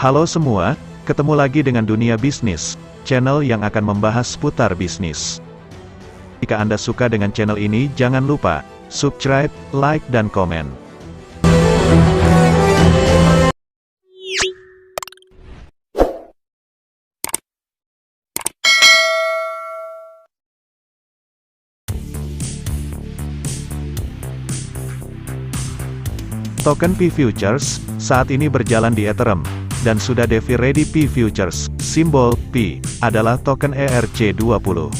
Halo semua, ketemu lagi dengan Dunia Bisnis, channel yang akan membahas seputar bisnis. Jika Anda suka dengan channel ini, jangan lupa subscribe, like, dan komen. Token P Futures saat ini berjalan di Ethereum dan sudah DeFi Ready. P Futures, simbol P, adalah token ERC20.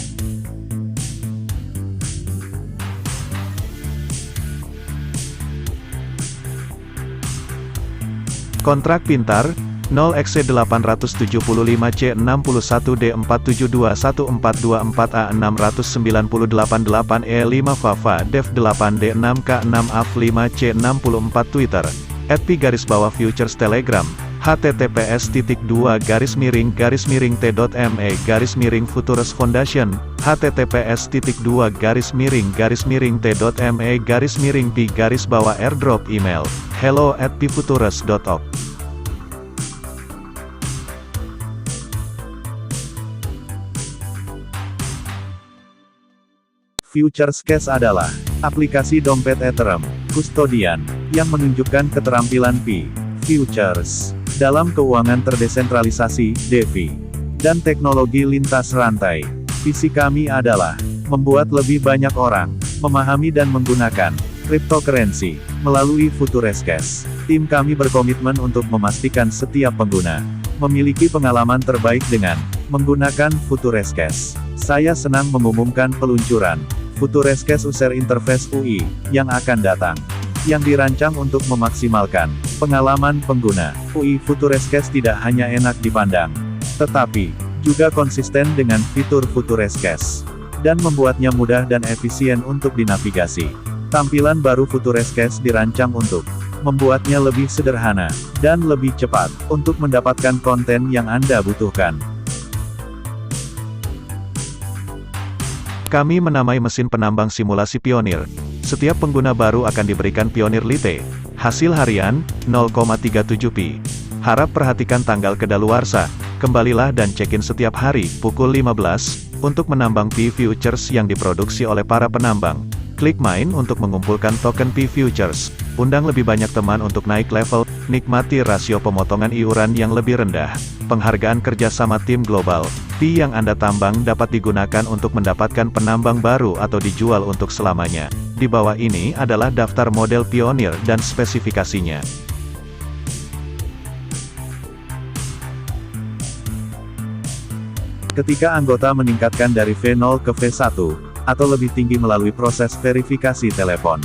Kontrak pintar 0XC875C612D4721424A6988E5 Fafa Dev 8D6K6AF5C64 Twitter @P_Futures Telegram https://t.me/Futures Foundation https://t.me/P_airdrop email hello@pfutures.org. FuturesCash adalah aplikasi dompet Ethereum kustodian yang menunjukkan keterampilan P Futures dalam keuangan terdesentralisasi (DeFi) dan teknologi lintas rantai. Visi kami adalah membuat lebih banyak orang memahami dan menggunakan cryptocurrency melalui FuturesCash. Tim kami berkomitmen untuk memastikan setiap pengguna memiliki pengalaman terbaik dengan menggunakan FuturesCash. Saya senang mengumumkan peluncuran FuturesCash User Interface UI yang akan datang, yang dirancang untuk memaksimalkan pengalaman pengguna. UI FuturesCash tidak hanya enak dipandang, tetapi juga konsisten dengan fitur FuturesCash, dan membuatnya mudah dan efisien untuk dinavigasi. Tampilan baru FuturesCash dirancang untuk membuatnya lebih sederhana dan lebih cepat untuk mendapatkan konten yang Anda butuhkan. Kami menamai mesin penambang simulasi Pioneer. Setiap pengguna baru akan diberikan Pioneer Lite. Hasil harian, 0,37p. Harap perhatikan tanggal kedaluarsa. Kembalilah dan check-in setiap hari, pukul 15, untuk menambang P Futures yang diproduksi oleh para penambang. Klik main untuk mengumpulkan token P Futures. Undang lebih banyak teman untuk naik level, nikmati rasio pemotongan iuran yang lebih rendah. Penghargaan kerjasama tim global. P yang Anda tambang dapat digunakan untuk mendapatkan penambang baru atau dijual untuk selamanya. Di bawah ini adalah daftar model Pioneer dan spesifikasinya. Ketika anggota meningkatkan dari V0 ke V1, atau lebih tinggi melalui proses verifikasi telepon,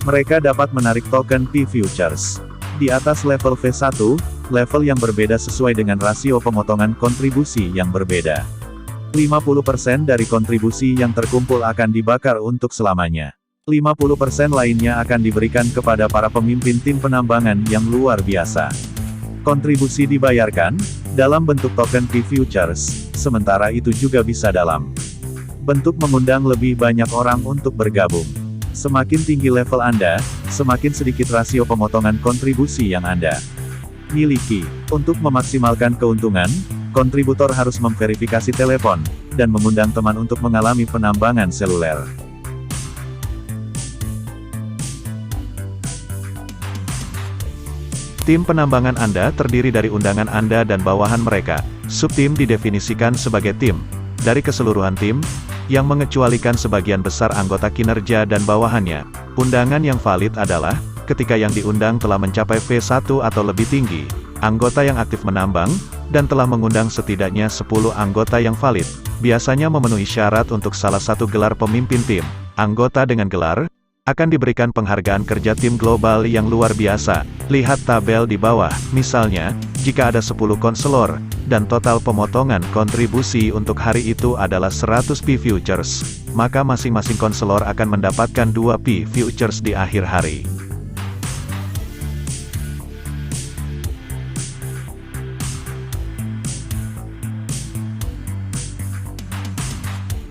mereka dapat menarik token P Futures. Di atas level V1, level yang berbeda sesuai dengan rasio pemotongan kontribusi yang berbeda. 50% dari kontribusi yang terkumpul akan dibakar untuk selamanya. 50% lainnya akan diberikan kepada para pemimpin tim penambangan yang luar biasa. Kontribusi dibayarkan dalam bentuk token P Futures, sementara itu juga bisa dalam bentuk mengundang lebih banyak orang untuk bergabung. Semakin tinggi level Anda, semakin sedikit rasio pemotongan kontribusi yang Anda miliki. Untuk memaksimalkan keuntungan, kontributor harus memverifikasi telepon, dan mengundang teman untuk mengalami penambangan seluler. Tim penambangan Anda terdiri dari undangan Anda dan bawahan mereka. Subtim didefinisikan sebagai tim dari keseluruhan tim, yang mengecualikan sebagian besar anggota kinerja dan bawahannya. Undangan yang valid adalah ketika yang diundang telah mencapai V1 atau lebih tinggi, anggota yang aktif menambang, dan telah mengundang setidaknya 10 anggota yang valid, biasanya memenuhi syarat untuk salah satu gelar pemimpin tim. Anggota dengan gelar akan diberikan penghargaan kerja tim global yang luar biasa. Lihat tabel di bawah. Misalnya, jika ada 10 konselor, dan total pemotongan kontribusi untuk hari itu adalah 100 P Futures, maka masing-masing konselor akan mendapatkan 2 P Futures di akhir hari.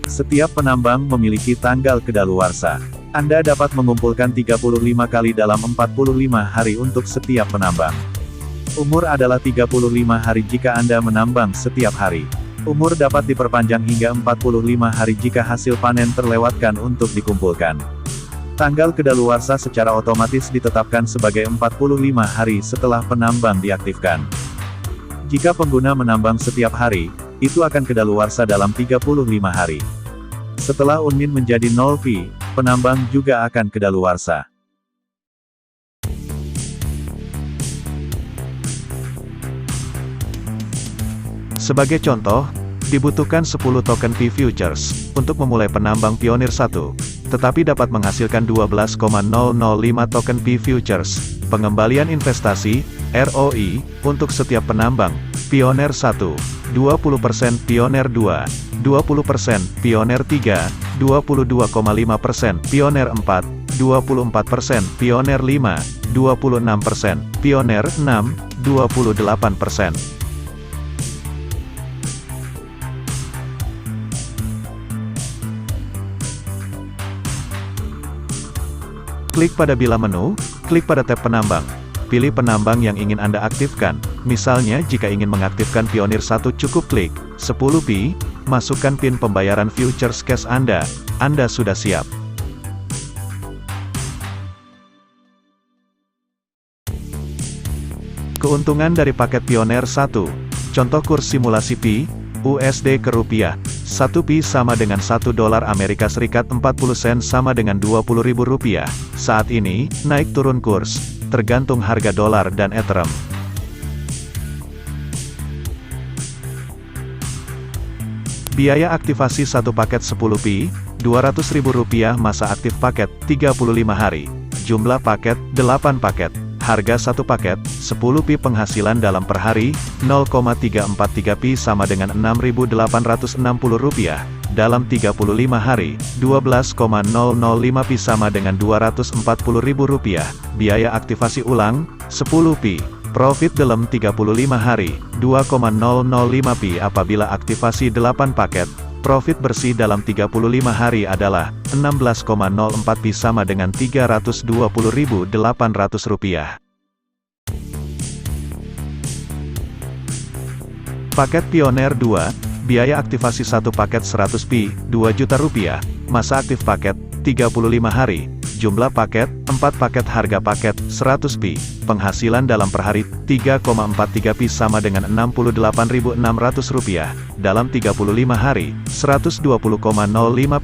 Setiap penambang memiliki tanggal kedaluarsa. Anda dapat mengumpulkan 35 kali dalam 45 hari untuk setiap penambang. Umur adalah 35 hari jika Anda menambang setiap hari. Umur dapat diperpanjang hingga 45 hari jika hasil panen terlewatkan untuk dikumpulkan. Tanggal kedaluarsa secara otomatis ditetapkan sebagai 45 hari setelah penambang diaktifkan. Jika pengguna menambang setiap hari, itu akan kedaluarsa dalam 35 hari. Setelah unmin menjadi 0 pi, penambang juga akan kedaluarsa. Sebagai contoh, dibutuhkan 10 token Pi Futures untuk memulai penambang Pioneer 1, tetapi dapat menghasilkan 12,005 token Pi Futures. Pengembalian investasi (ROI) untuk setiap penambang Pioneer 1, 20% Pioneer 2, 20% Pioneer 3, 22,5% Pioneer 4, 24% Pioneer 5, 26% Pioneer 6, 28%. Klik pada bila menu, klik pada tab penambang. Pilih penambang yang ingin Anda aktifkan. Misalnya jika ingin mengaktifkan Pioneer 1 cukup klik 10 pi, masukkan PIN pembayaran futures cash Anda sudah siap. Keuntungan dari paket Pioneer 1. Contoh kurs simulasi Pi, USD ke rupiah. 1 Pi sama dengan 1 dolar Amerika Serikat 40 sen sama dengan 20.000 rupiah. Saat ini, naik turun kurs, tergantung harga dolar dan Ethereum. Biaya aktivasi satu paket 10 Pi, Rp200.000 masa aktif paket, 35 hari. Jumlah paket, 8 paket. Harga satu paket, 10 Pi penghasilan dalam per hari, 0,343 Pi sama dengan Rp6.860. Dalam 35 hari, 12,005 Pi sama dengan Rp240.000. Biaya aktivasi ulang, 10 Pi. Profit dalam 35 hari, 2,005 Pi apabila aktivasi 8 paket. Profit bersih dalam 35 hari adalah 16,04 Pi sama dengan Rp320.800. Paket Pioneer 2, biaya aktivasi satu paket 100 Pi, Rp2 juta. Masa aktif paket, 35 hari. Jumlah paket, 4 paket. Harga paket, 100 Pi. Penghasilan dalam per hari, 3,43 Pi sama dengan Rp68.600. Dalam 35 hari, 120,05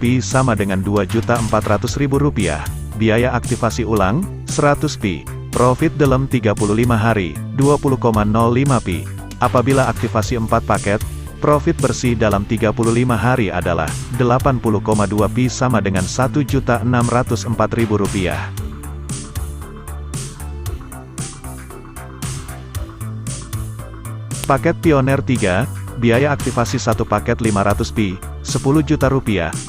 Pi sama dengan Rp2.400.000. Biaya aktivasi ulang, 100 Pi. Profit dalam 35 hari, 20,05 Pi. Apabila aktivasi 4 paket, profit bersih dalam 35 hari adalah 80,2 Pi sama dengan Rp1.604.000. Paket Pioneer 3, biaya aktivasi satu paket 500 Pi, Rp10 juta.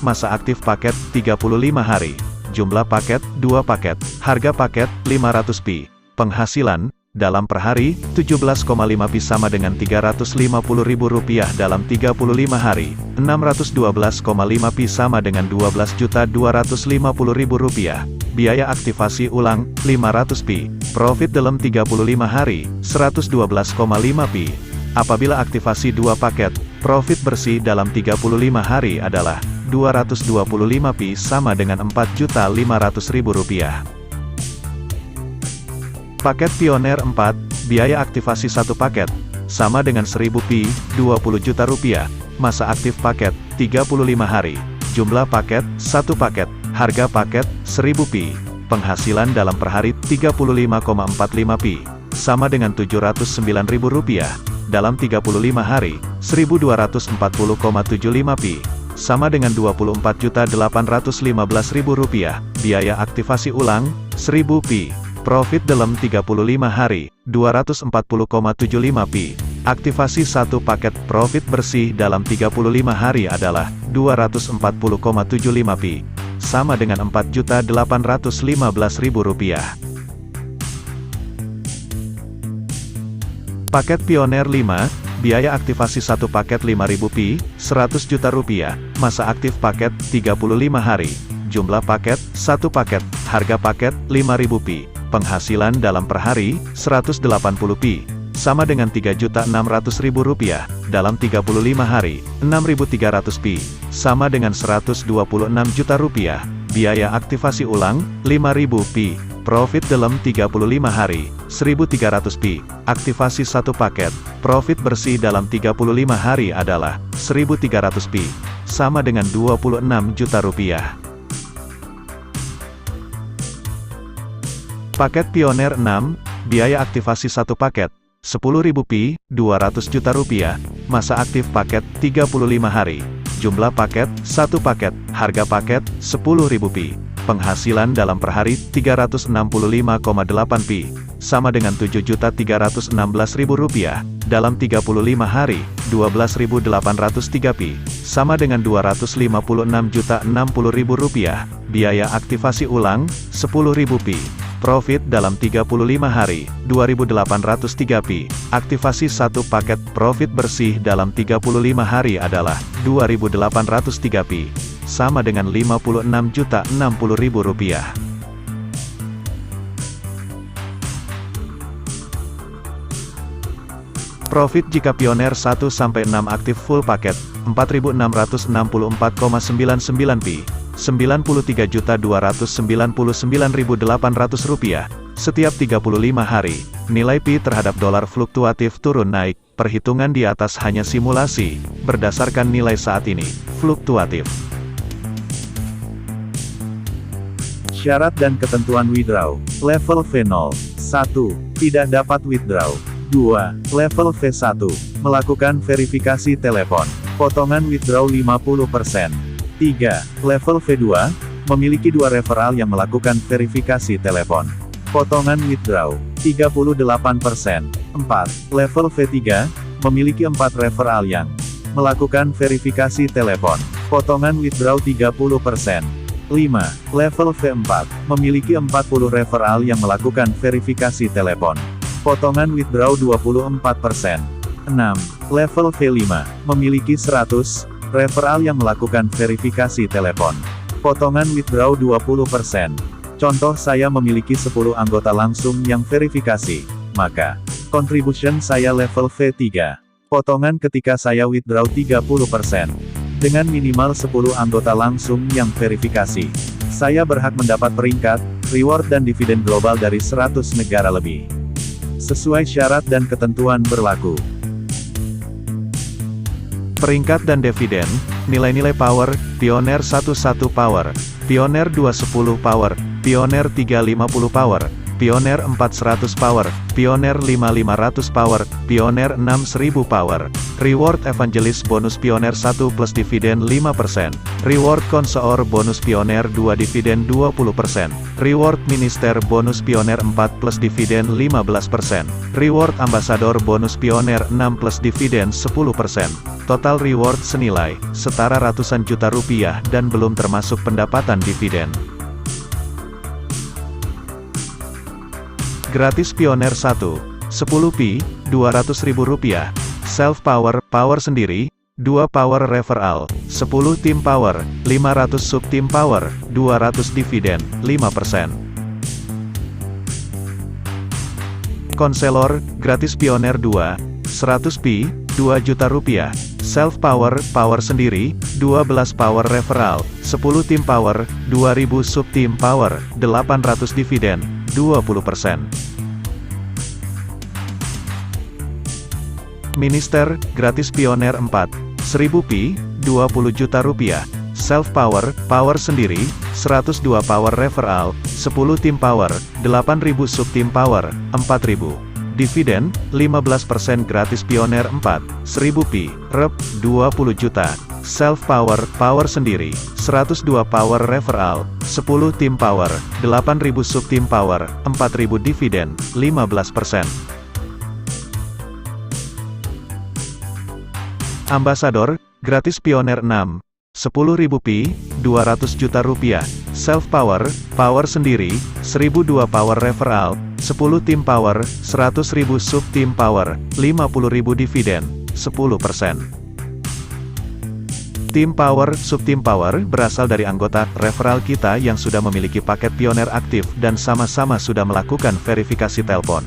Masa aktif paket, 35 hari. Jumlah paket, 2 paket. Harga paket, 500 Pi. Penghasilan, dalam per hari, 17,5 Pi sama dengan Rp350.000. Dalam 35 hari, 612,5 Pi sama dengan Rp12.250.000. Biaya aktivasi ulang, 500 Pi. Profit dalam 35 hari, 112,5 Pi. Apabila aktivasi 2 paket, profit bersih dalam 35 hari adalah 225 Pi sama dengan Rp4.500.000. Paket Pioneer 4, biaya aktivasi satu paket, sama dengan 1000 Pi, Rp20 juta. Masa aktif paket, 35 hari. Jumlah paket, 1 paket. Harga paket, 1000 Pi. Penghasilan dalam per hari, 35,45 Pi. Sama dengan Rp709.000. Dalam 35 hari, 1240,75 Pi. Sama dengan Rp24.815.000. Biaya aktivasi ulang, 1000 Pi. Profit dalam 35 hari, 240,75 Pi. Aktivasi satu paket. Profit bersih dalam 35 hari adalah 240,75 Pi. Sama dengan Rp4.815.000. Paket Pioneer 5, biaya aktivasi satu paket 5.000 Pi, Rp100 juta. Masa aktif paket, 35 hari. Jumlah paket, 1 paket. Harga paket, 5.000 Pi. Penghasilan dalam per hari, 180 Pi. sama dengan Rp3.600.000, dalam 35 hari, 6.300 Pi, sama dengan Rp126 juta. Biaya aktivasi ulang, 5.000 Pi. Profit dalam 35 hari, 1.300 Pi. Aktivasi satu paket, profit bersih dalam 35 hari adalah 1.300 Pi, sama dengan Rp26 juta. Paket Pioner 6, biaya aktivasi satu paket, 10.000 Pi, 200 juta rupiah. Masa aktif paket, 35 hari. Jumlah paket, 1 paket. Harga paket, 10.000 Pi. Penghasilan dalam per hari, 365,8 Pi. Sama dengan Rp7.316.000. Dalam 35 hari, 12.803 Pi. Sama dengan Rp256.060.000. Biaya aktivasi ulang, 10.000 Pi. Profit dalam 35 hari, 2.803 Pi. Aktivasi satu paket, profit bersih dalam 35 hari adalah 2.803 Pi. Sama dengan Rp56.060.000. Profit jika Pioner 1-6 aktif full paket, 4.664,99 Pi. Rp93.299.800 setiap 35 hari. Nilai Pi terhadap dolar fluktuatif turun naik, perhitungan di atas hanya simulasi, berdasarkan nilai saat ini, fluktuatif. Syarat dan ketentuan withdraw. Level V0. 1. Tidak dapat withdraw. 2. Level V1. Melakukan verifikasi telepon. Potongan withdraw 50%. 3. Level V2, memiliki 2 referral yang melakukan verifikasi telepon. Potongan withdraw, 38%. 4. Level V3, memiliki 4 referral yang melakukan verifikasi telepon. Potongan withdraw 30%. 5. Level V4, memiliki 40 referral yang melakukan verifikasi telepon. Potongan withdraw 24%. 6. Level V5, memiliki 100 referral yang melakukan verifikasi telepon. Potongan withdraw 20%. Contoh saya memiliki 10 anggota langsung yang verifikasi, maka contribution saya level V3. Potongan ketika saya withdraw 30%. Dengan minimal 10 anggota langsung yang verifikasi, saya berhak mendapat peringkat, reward dan dividen global dari 100 negara lebih. Sesuai syarat dan ketentuan berlaku. Peringkat dan dividen, nilai-nilai power, Pioner 11 Power, Pioner 210 Power, Pioner 350 Power, Pioner 400 Power, Pioner 5500 Power, Pioner 6000 Power. Reward Evangelist bonus Pioner 1 plus dividen 5%. Reward Consort bonus Pioner 2 dividen 20%. Reward Minister bonus Pioner 4 plus dividen 15%. Reward Ambassador bonus Pioner 6 plus dividen 10%. Total reward senilai setara ratusan juta rupiah dan belum termasuk pendapatan dividen. Gratis Pioner 1, 10 Pi, Rp200.000. Self Power, power sendiri, 2 Power Referral, 10 Team Power, 500 Sub Team Power, 200 dividen, 5%. Konselor, gratis Pioner 2, 100 Pi, Rp2 juta. Self Power, power sendiri, 12 Power Referral, 10 Team Power, 2000 Sub Team Power, 800 dividen, 20%. Minister, gratis Pioner 4, 1000 Pi, Rp20 juta. Self Power, power sendiri, 102 Power Referral, 10 Team Power, 8000 Sub Team Power, 4000. Dividen, 15% gratis Pioner 4, 1000 Pi, Rp 20 juta. Self Power, power sendiri, 102 Power Referral, 10 Team Power, 8000 Sub Team Power, 4000 dividen, 15%. Ambassador, gratis Pioner 6, 10.000 Pi, Rp200 juta. Self Power, power sendiri, 1002 Power Referral, 10 Team Power, 100.000 Sub Team Power, 50.000 dividen, 10%. Team Power, Sub Team Power, berasal dari anggota referral kita yang sudah memiliki paket Pioner aktif dan sama-sama sudah melakukan verifikasi telepon.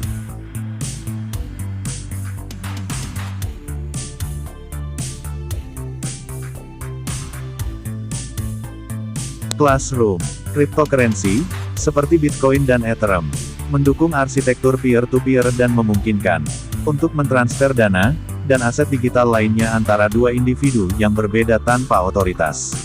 Classroom, cryptocurrency, seperti Bitcoin dan Ethereum, mendukung arsitektur peer-to-peer dan memungkinkan untuk mentransfer dana dan aset digital lainnya antara dua individu yang berbeda tanpa otoritas.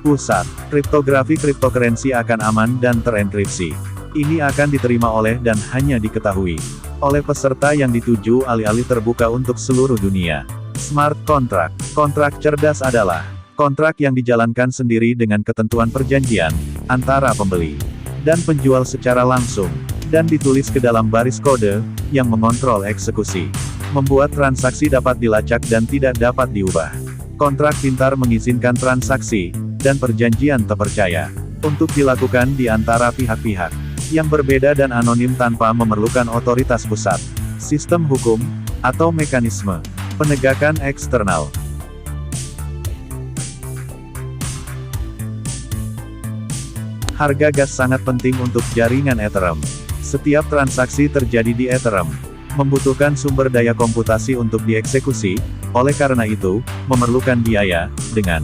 Pusat, kriptografi cryptocurrency akan aman dan terenkripsi. Ini akan diterima oleh dan hanya diketahui oleh peserta yang dituju, alih-alih terbuka untuk seluruh dunia. Smart contract, kontrak cerdas adalah kontrak yang dijalankan sendiri dengan ketentuan perjanjian antara pembeli dan penjual secara langsung, dan ditulis ke dalam baris kode yang mengontrol eksekusi, membuat transaksi dapat dilacak dan tidak dapat diubah. Kontrak pintar mengizinkan transaksi dan perjanjian terpercaya untuk dilakukan di antara pihak-pihak yang berbeda dan anonim tanpa memerlukan otoritas pusat, sistem hukum, atau mekanisme penegakan eksternal. Harga gas sangat penting untuk jaringan Ethereum. Setiap transaksi terjadi di Ethereum membutuhkan sumber daya komputasi untuk dieksekusi, oleh karena itu, memerlukan biaya, dengan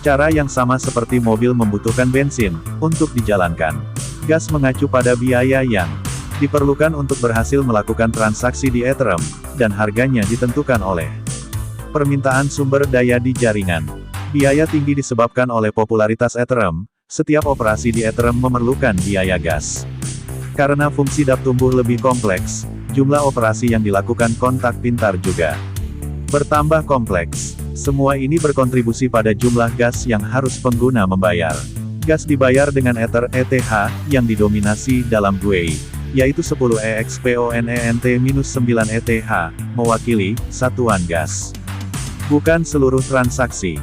cara yang sama seperti mobil membutuhkan bensin untuk dijalankan. Gas mengacu pada biaya yang diperlukan untuk berhasil melakukan transaksi di Ethereum, dan harganya ditentukan oleh permintaan sumber daya di jaringan. Biaya tinggi disebabkan oleh popularitas Ethereum. Setiap operasi di Ethereum memerlukan biaya gas. Karena fungsi DApp tumbuh lebih kompleks, jumlah operasi yang dilakukan kontak pintar juga bertambah kompleks. Semua ini berkontribusi pada jumlah gas yang harus pengguna membayar. Gas dibayar dengan Ether ETH, yang didominasi dalam GUI, yaitu 10 EXPONENT-9 ETH, mewakili satuan gas. Bukan seluruh transaksi.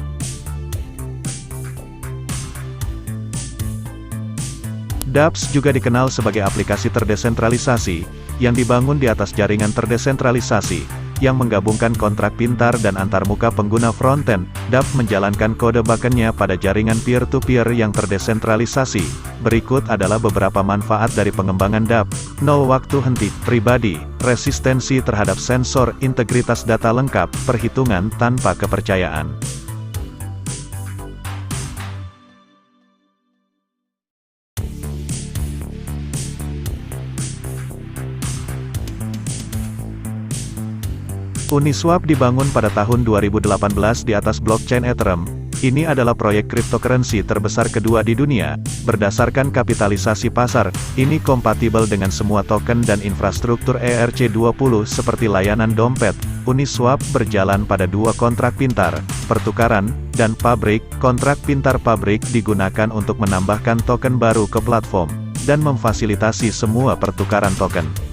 dApps juga dikenal sebagai aplikasi terdesentralisasi, yang dibangun di atas jaringan terdesentralisasi, yang menggabungkan kontrak pintar dan antarmuka pengguna frontend. dApp menjalankan kode backend-nya pada jaringan peer-to-peer yang terdesentralisasi. Berikut adalah beberapa manfaat dari pengembangan dApp. 0 waktu henti, pribadi, resistensi terhadap sensor, integritas data lengkap, perhitungan tanpa kepercayaan. Uniswap dibangun pada tahun 2018 di atas blockchain Ethereum. Ini adalah proyek cryptocurrency terbesar kedua di dunia. Berdasarkan kapitalisasi pasar, ini kompatibel dengan semua token dan infrastruktur ERC20 seperti layanan dompet. Uniswap berjalan pada dua kontrak pintar, pertukaran, dan pabrik. Kontrak pintar pabrik digunakan untuk menambahkan token baru ke platform, dan memfasilitasi semua pertukaran token.